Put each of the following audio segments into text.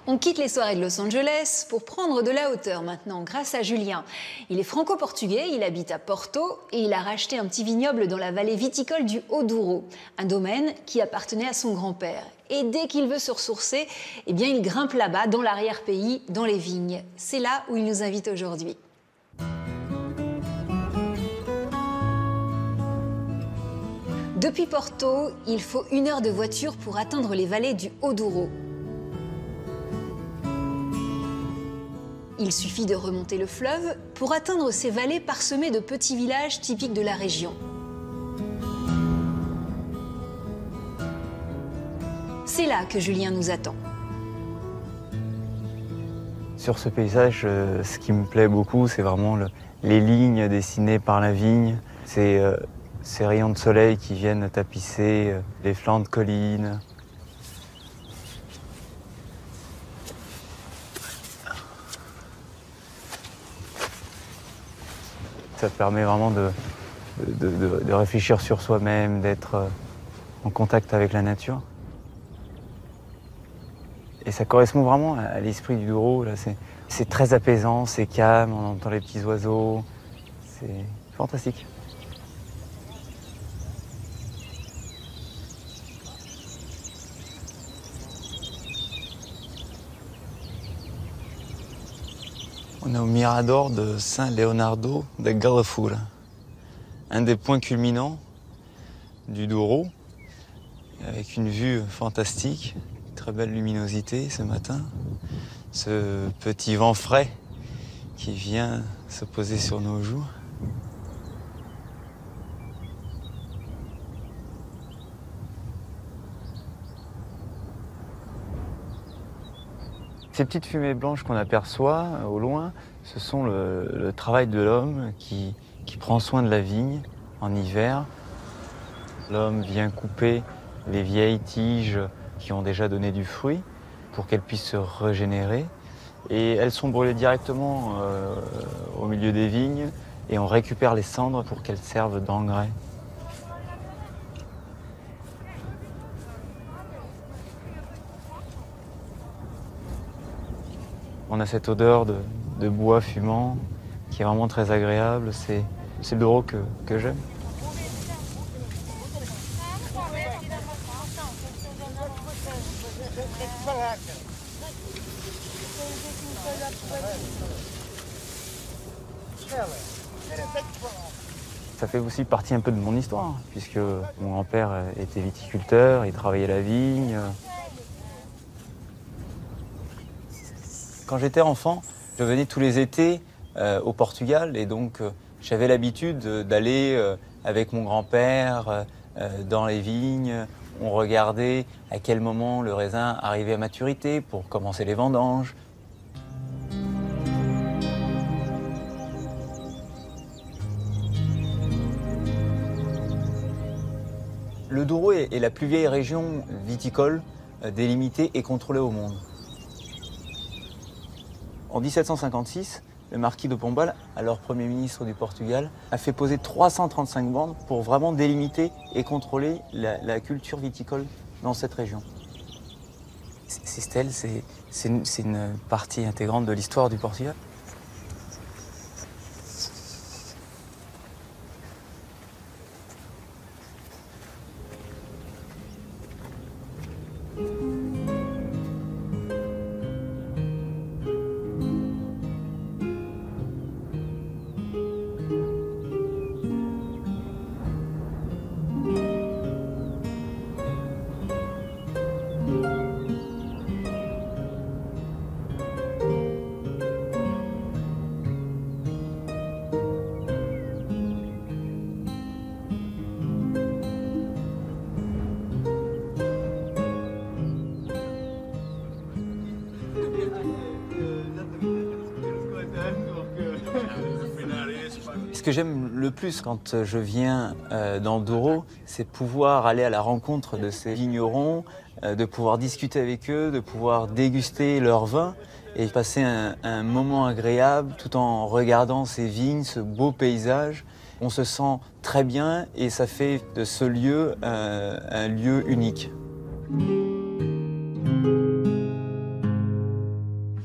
On quitte les soirées de Los Angeles pour prendre de la hauteur maintenant grâce à Julien. Il est franco-portugais, il habite à Porto et il a racheté un petit vignoble dans la vallée viticole du Haut-Douro, un domaine qui appartenait à son grand-père. Et dès qu'il veut se ressourcer, eh bien il grimpe là-bas, dans l'arrière-pays, dans les vignes. C'est là où il nous invite aujourd'hui. Depuis Porto, il faut 1 heure de voiture pour atteindre les vallées du Haut-Douro. Il suffit de remonter le fleuve pour atteindre ces vallées parsemées de petits villages typiques de la région. C'est là que Julien nous attend. Sur ce paysage, ce qui me plaît beaucoup, c'est vraiment les lignes dessinées par la vigne. C'est ces rayons de soleil qui viennent tapisser les flancs de collines. Ça permet vraiment de réfléchir sur soi-même, d'être en contact avec la nature. Et ça correspond vraiment à l'esprit du Douro. C'est très apaisant, c'est calme, on entend les petits oiseaux. C'est fantastique. On est au Mirador de San Leonardo de Galafura, un des points culminants du Douro, avec une vue fantastique, très belle luminosité ce matin, ce petit vent frais qui vient se poser sur nos joues. Ces petites fumées blanches qu'on aperçoit au loin, ce sont le travail de l'homme qui prend soin de la vigne en hiver. L'homme vient couper les vieilles tiges qui ont déjà donné du fruit pour qu'elles puissent se régénérer. Et elles sont brûlées directement au milieu des vignes et on récupère les cendres pour qu'elles servent d'engrais. On a cette odeur de bois fumant qui est vraiment très agréable. C'est le Douro que j'aime. Ça fait aussi partie un peu de mon histoire, puisque mon grand-père était viticulteur, il travaillait la vigne. Quand j'étais enfant, je venais tous les étés au Portugal et donc j'avais l'habitude d'aller avec mon grand-père dans les vignes. On regardait à quel moment le raisin arrivait à maturité pour commencer les vendanges. Le Douro est la plus vieille région viticole délimitée et contrôlée au monde. En 1756, le marquis de Pombal, alors Premier ministre du Portugal, a fait poser 335 bandes pour vraiment délimiter et contrôler la culture viticole dans cette région. Ces stèles, c'est une partie intégrante de l'histoire du Portugal. Ce que j'aime le plus quand je viens dans le Douro, c'est pouvoir aller à la rencontre de ces vignerons, de pouvoir discuter avec eux, de pouvoir déguster leur vin et passer un moment agréable tout en regardant ces vignes, ce beau paysage. On se sent très bien et ça fait de ce lieu un lieu unique.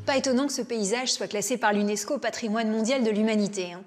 Pas étonnant que ce paysage soit classé par l'UNESCO au patrimoine mondial de l'humanité.